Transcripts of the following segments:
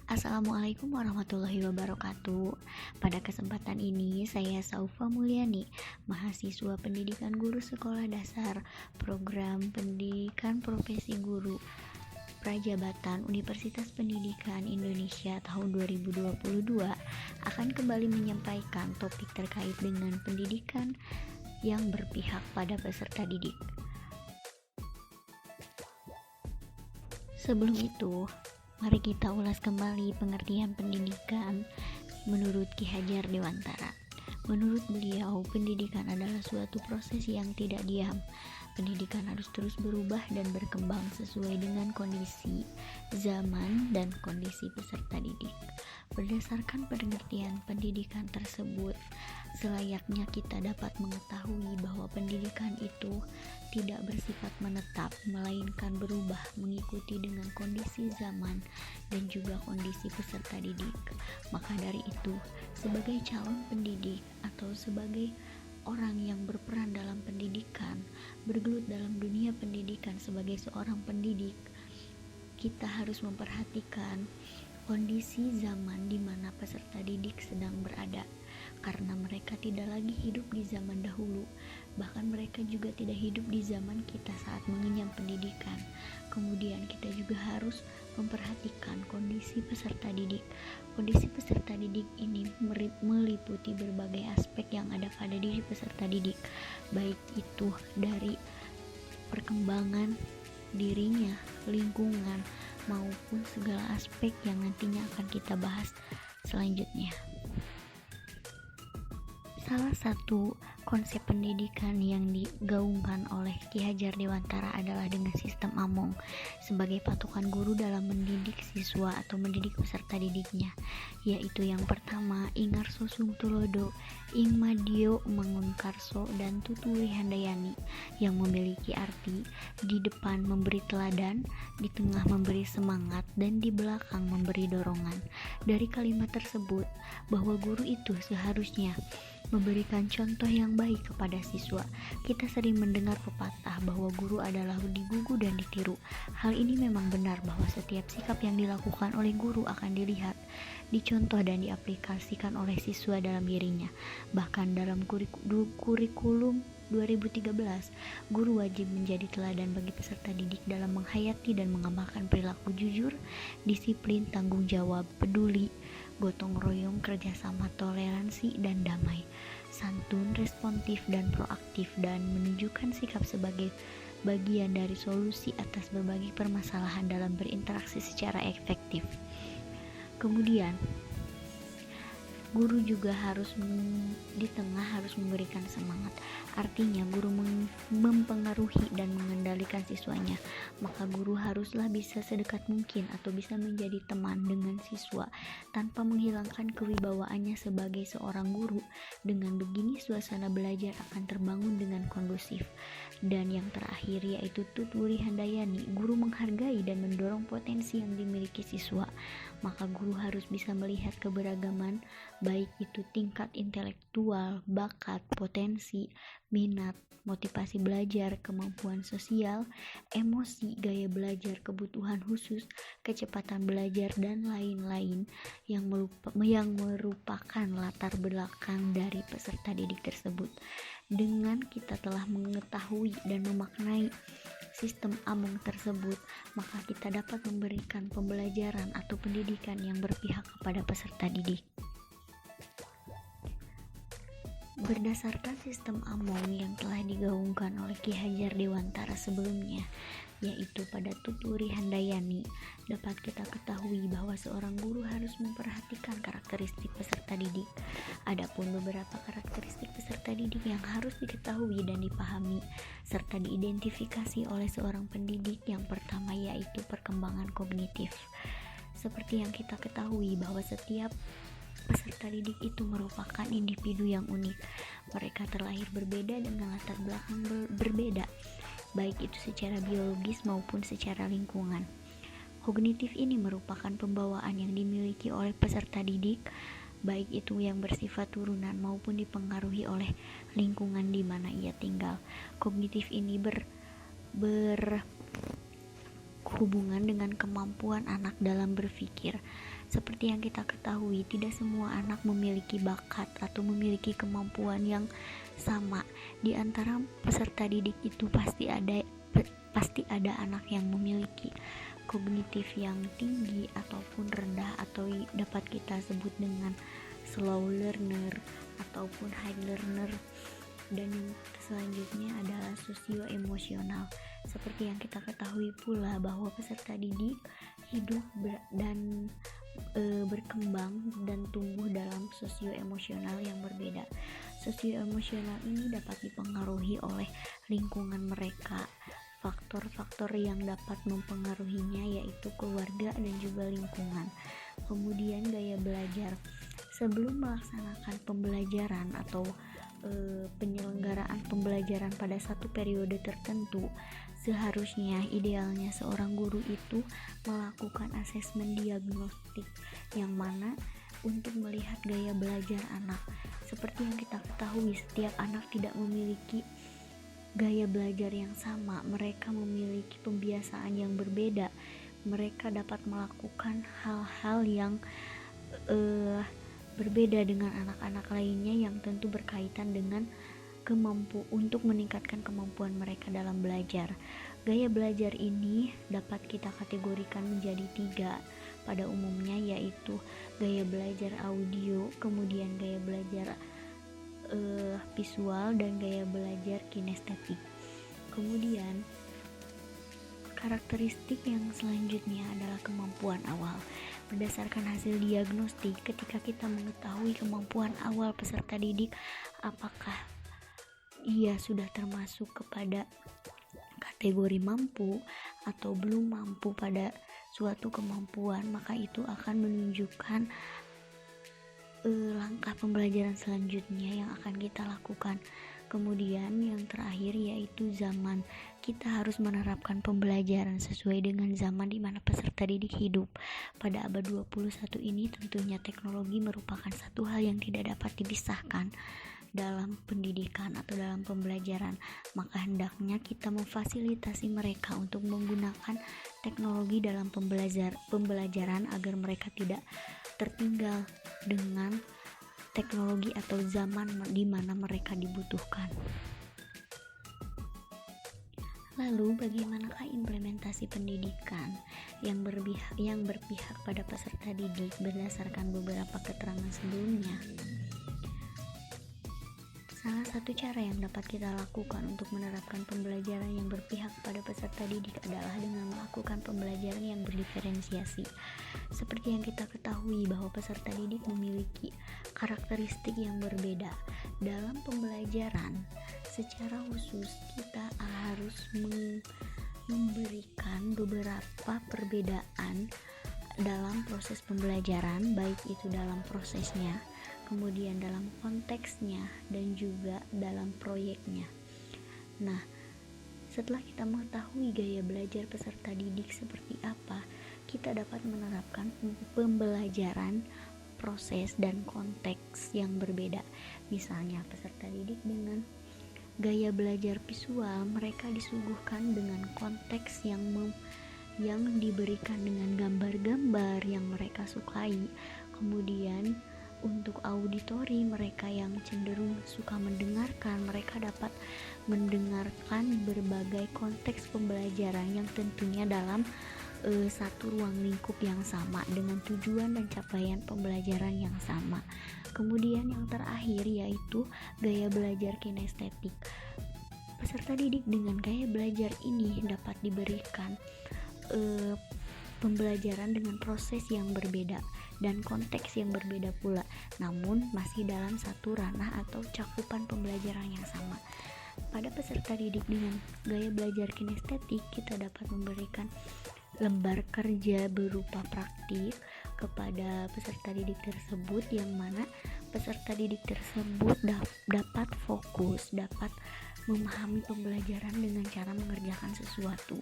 Assalamualaikum warahmatullahi wabarakatuh. Pada kesempatan ini saya Saufa Mulyani, mahasiswa pendidikan guru sekolah dasar, program pendidikan profesi guru Prajabatan Universitas Pendidikan Indonesia tahun 2022 akan kembali menyampaikan topik terkait dengan pendidikan yang berpihak pada peserta didik. Sebelum itu, mari kita ulas kembali pengertian pendidikan menurut Ki Hajar Dewantara. Menurut beliau, pendidikan adalah suatu proses yang tidak diam. Pendidikan harus terus berubah dan berkembang sesuai dengan kondisi, zaman, dan kondisi peserta didik. Berdasarkan pengertian pendidikan tersebut, selayaknya kita dapat mengetahui bahwa pendidikan itu tidak bersifat menetap, melainkan berubah mengikuti dengan kondisi zaman dan juga kondisi peserta didik. Maka dari itu, sebagai calon pendidik atau sebagai orang yang berperan dalam pendidikan, bergelut dalam dunia pendidikan sebagai seorang pendidik, kita harus memperhatikan kondisi zaman di mana peserta didik sedang berada, karena mereka tidak lagi hidup di zaman dahulu, bahkan mereka juga tidak hidup di zaman kita saat mengenyam pendidikan. Kemudian kita juga harus memperhatikan kondisi peserta didik. Kondisi peserta didik ini meliputi berbagai aspek yang ada pada diri peserta didik, baik itu dari perkembangan dirinya, lingkungan, maupun segala aspek yang nantinya akan kita bahas selanjutnya. Salah satu konsep pendidikan yang digaungkan oleh Ki Hajar Dewantara adalah dengan sistem Among sebagai patokan guru dalam mendidik siswa atau mendidik peserta didiknya, yaitu yang pertama Ingarso Sungtulodo, Ingmadio Mangunkarso, dan Tutuli Handayani, yang memiliki arti di depan memberi teladan, di tengah memberi semangat, dan di belakang memberi dorongan. Dari kalimat tersebut bahwa guru itu seharusnya memberikan contoh yang baik kepada siswa. Kita sering mendengar pepatah bahwa guru adalah digugu dan ditiru. Hal ini memang benar bahwa setiap sikap yang dilakukan oleh guru akan dilihat, dicontoh dan diaplikasikan oleh siswa dalam dirinya. Bahkan dalam kurikulum 2013, guru wajib menjadi teladan bagi peserta didik dalam menghayati dan mengamalkan perilaku jujur, disiplin, tanggung jawab, peduli, gotong royong, kerjasama, toleransi, dan damai, santun, responsif, dan proaktif, dan menunjukkan sikap sebagai bagian dari solusi atas berbagai permasalahan dalam berinteraksi secara efektif. Kemudian, guru juga harus di tengah harus memberikan semangat. Artinya guru mempengaruhi dan mengendalikan siswanya. Maka guru haruslah bisa sedekat mungkin atau bisa menjadi teman dengan siswa tanpa menghilangkan kewibawaannya sebagai seorang guru. Dengan begini suasana belajar akan terbangun dengan kondusif. Dan yang terakhir yaitu Tuturi Handayani, guru menghargai dan mendorong potensi yang dimiliki siswa. Maka guru harus bisa melihat keberagaman, baik itu tingkat intelektual, bakat, potensi, minat, motivasi belajar, kemampuan sosial, emosi, gaya belajar, kebutuhan khusus, kecepatan belajar, dan lain-lain yang merupakan latar belakang dari peserta didik tersebut. Dengan kita telah mengetahui dan memaknai sistem Among tersebut, maka kita dapat memberikan pembelajaran atau pendidikan yang berpihak kepada peserta didik. Berdasarkan sistem Among yang telah digaungkan oleh Ki Hajar Dewantara sebelumnya, yaitu pada Tuturi Handayani, dapat kita ketahui bahwa seorang guru harus memperhatikan karakteristik peserta didik. Adapun beberapa karakteristik peserta didik yang harus diketahui dan dipahami serta diidentifikasi oleh seorang pendidik, yang pertama yaitu perkembangan kognitif. Seperti yang kita ketahui bahwa setiap peserta didik itu merupakan individu yang unik. Mereka terlahir berbeda dengan latar belakang berbeda, baik itu secara biologis maupun secara lingkungan. Kognitif ini merupakan pembawaan yang dimiliki oleh peserta didik, baik itu yang bersifat turunan maupun dipengaruhi oleh lingkungan di mana ia tinggal. Kognitif ini berhubungan dengan kemampuan anak dalam berpikir Seperti yang kita ketahui, tidak semua anak memiliki bakat atau memiliki kemampuan yang sama. Di antara peserta didik itu pasti ada anak yang memiliki kognitif yang tinggi ataupun rendah, atau dapat kita sebut dengan slow learner ataupun high learner. Dan yang selanjutnya adalah sosio-emosional. Seperti yang kita ketahui pula bahwa peserta didik hidup dan berkembang dan tumbuh dalam sosio-emosional yang berbeda. Sosio-emosional ini dapat dipengaruhi oleh lingkungan mereka. Faktor-faktor yang dapat mempengaruhinya yaitu keluarga dan juga lingkungan. Kemudian gaya belajar. Sebelum melaksanakan pembelajaran atau penyelenggaraan pembelajaran pada satu periode tertentu, seharusnya idealnya seorang guru itu melakukan asesmen diagnostik yang mana untuk melihat gaya belajar anak. Seperti yang kita ketahui, setiap anak tidak memiliki gaya belajar yang sama, mereka memiliki pembiasaan yang berbeda, mereka dapat melakukan hal-hal yang berbeda dengan anak-anak lainnya yang tentu berkaitan dengan untuk meningkatkan kemampuan mereka dalam belajar. Gaya belajar ini dapat kita kategorikan menjadi 3 pada umumnya, yaitu gaya belajar audio, kemudian gaya belajar visual, dan gaya belajar kinestetik. Kemudian karakteristik yang selanjutnya adalah kemampuan awal. Berdasarkan hasil diagnostik, ketika kita mengetahui kemampuan awal peserta didik, apakah ia sudah termasuk kepada kategori mampu atau belum mampu pada suatu kemampuan, maka itu akan menunjukkan langkah pembelajaran selanjutnya yang akan kita lakukan. Kemudian yang terakhir yaitu zaman. Kita harus menerapkan pembelajaran sesuai dengan zaman di mana peserta didik hidup. Pada abad 21 ini tentunya teknologi merupakan satu hal yang tidak dapat dipisahkan dalam pendidikan atau dalam pembelajaran. Maka hendaknya kita memfasilitasi mereka untuk menggunakan teknologi dalam pembelajaran agar mereka tidak tertinggal dengan teknologi atau zaman di mana mereka dibutuhkan. Lalu bagaimanakah implementasi pendidikan yang berpihak pada peserta didik berdasarkan beberapa keterangan sebelumnya? Salah satu cara yang dapat kita lakukan untuk menerapkan pembelajaran yang berpihak pada peserta didik adalah dengan melakukan pembelajaran yang berdiferensiasi. Seperti yang kita ketahui bahwa peserta didik memiliki karakteristik yang berbeda. Dalam pembelajaran, secara khusus kita harus memberikan beberapa perbedaan dalam proses pembelajaran, baik itu dalam prosesnya, kemudian dalam konteksnya, dan juga dalam proyeknya. Nah, setelah kita mengetahui gaya belajar peserta didik seperti apa, kita dapat menerapkan pembelajaran, proses, dan konteks yang berbeda. Misalnya peserta didik dengan gaya belajar visual, mereka disuguhkan dengan konteks yang diberikan dengan gambar-gambar yang mereka sukai. Kemudian untuk auditori, mereka yang cenderung suka mendengarkan, mereka dapat mendengarkan berbagai konteks pembelajaran yang tentunya dalam satu ruang lingkup yang sama dengan tujuan dan capaian pembelajaran yang sama. Kemudian yang terakhir yaitu gaya belajar kinestetik. Peserta didik dengan gaya belajar ini dapat diberikan pembelajaran dengan proses yang berbeda dan konteks yang berbeda pula, namun masih dalam satu ranah atau cakupan pembelajaran yang sama. Pada peserta didik dengan gaya belajar kinestetik, kita dapat memberikan lembar kerja berupa praktik kepada peserta didik tersebut, yang mana peserta didik tersebut dapat fokus, dapat memahami pembelajaran dengan cara mengerjakan sesuatu.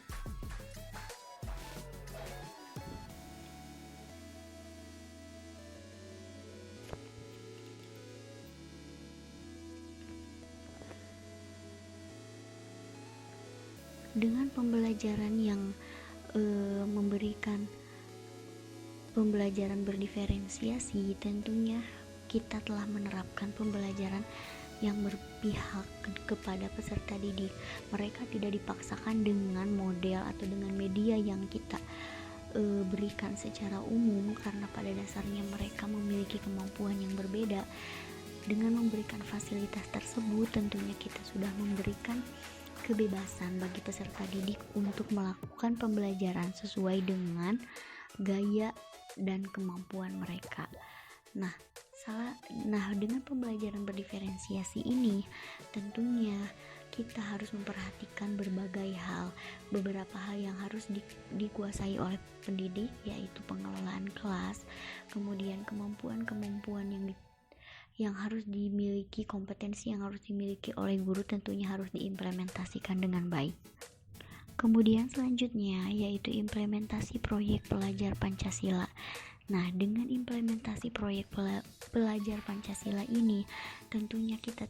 Dengan pembelajaran yang memberikan pembelajaran berdiferensiasi, tentunya kita telah menerapkan pembelajaran yang berpihak kepada peserta didik. Mereka tidak dipaksakan dengan model atau dengan media yang kita berikan secara umum, karena pada dasarnya mereka memiliki kemampuan yang berbeda. Dengan memberikan fasilitas tersebut, tentunya kita sudah memberikan kebebasan bagi peserta didik untuk melakukan pembelajaran sesuai dengan gaya dan kemampuan mereka. Nah, dengan pembelajaran berdiferensiasi ini, tentunya kita harus memperhatikan berbagai hal. Beberapa hal yang harus dikuasai oleh pendidik, yaitu pengelolaan kelas, kemudian kemampuan-kemampuan yang harus dimiliki, kompetensi yang harus dimiliki oleh guru tentunya harus diimplementasikan dengan baik. Kemudian selanjutnya yaitu implementasi proyek pelajar Pancasila. Nah, dengan implementasi proyek pelajar Pancasila ini, tentunya kita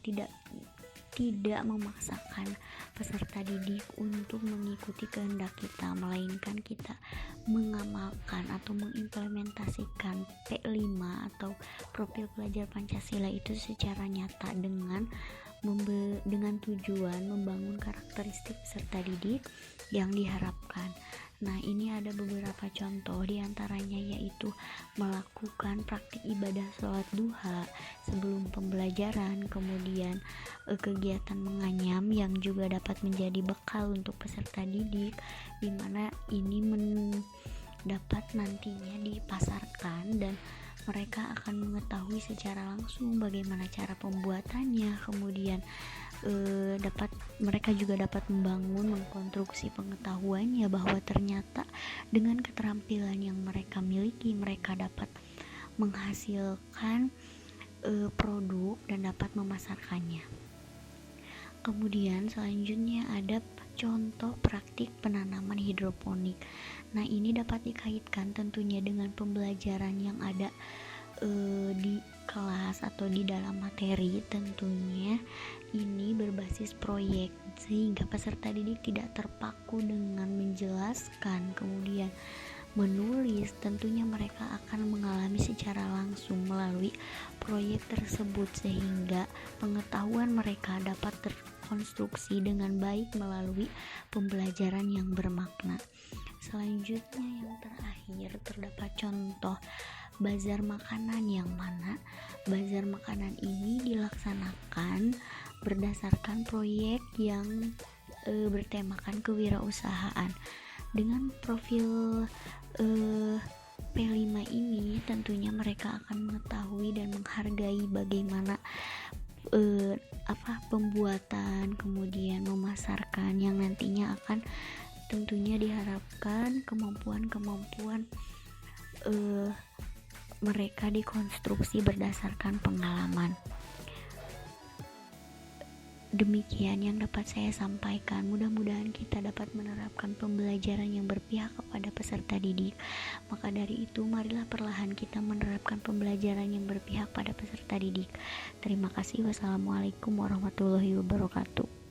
tidak memaksakan peserta didik untuk mengikuti kehendak kita, melainkan kita mengamalkan atau mengimplementasikan P5 atau profil pelajar Pancasila itu secara nyata dengan tujuan membangun karakteristik peserta didik yang diharapkan. Nah, ini ada beberapa contoh, diantaranya yaitu melakukan praktik ibadah sholat duha sebelum pembelajaran, kemudian kegiatan menganyam yang juga dapat menjadi bekal untuk peserta didik, di mana ini dapat nantinya dipasarkan dan mereka akan mengetahui secara langsung bagaimana cara pembuatannya. Kemudian mereka juga dapat mengkonstruksi pengetahuannya bahwa ternyata dengan keterampilan yang mereka miliki, mereka dapat menghasilkan produk dan dapat memasarkannya. Kemudian selanjutnya ada contoh praktik penanaman hidroponik. Nah, ini dapat dikaitkan tentunya dengan pembelajaran yang ada di kelas atau di dalam materi. Tentunya ini berbasis proyek sehingga peserta didik tidak terpaku dengan menjelaskan kemudian menulis. Tentunya mereka akan mengalami secara langsung melalui proyek tersebut sehingga pengetahuan mereka dapat terkonstruksi dengan baik melalui pembelajaran yang bermakna. Selanjutnya yang terakhir terdapat contoh bazar makanan, yang mana bazar makanan ini dilaksanakan berdasarkan proyek yang bertemakan kewirausahaan. Dengan profil P5 ini tentunya mereka akan mengetahui dan menghargai bagaimana pembuatan, kemudian memasarkan, yang nantinya akan tentunya diharapkan kemampuan mereka dikonstruksi berdasarkan pengalaman. Demikian yang dapat saya sampaikan. Mudah-mudahan kita dapat menerapkan pembelajaran yang berpihak kepada peserta didik. Maka dari itu, marilah perlahan kita menerapkan pembelajaran yang berpihak pada peserta didik. Terima kasih. Wassalamualaikum warahmatullahi wabarakatuh.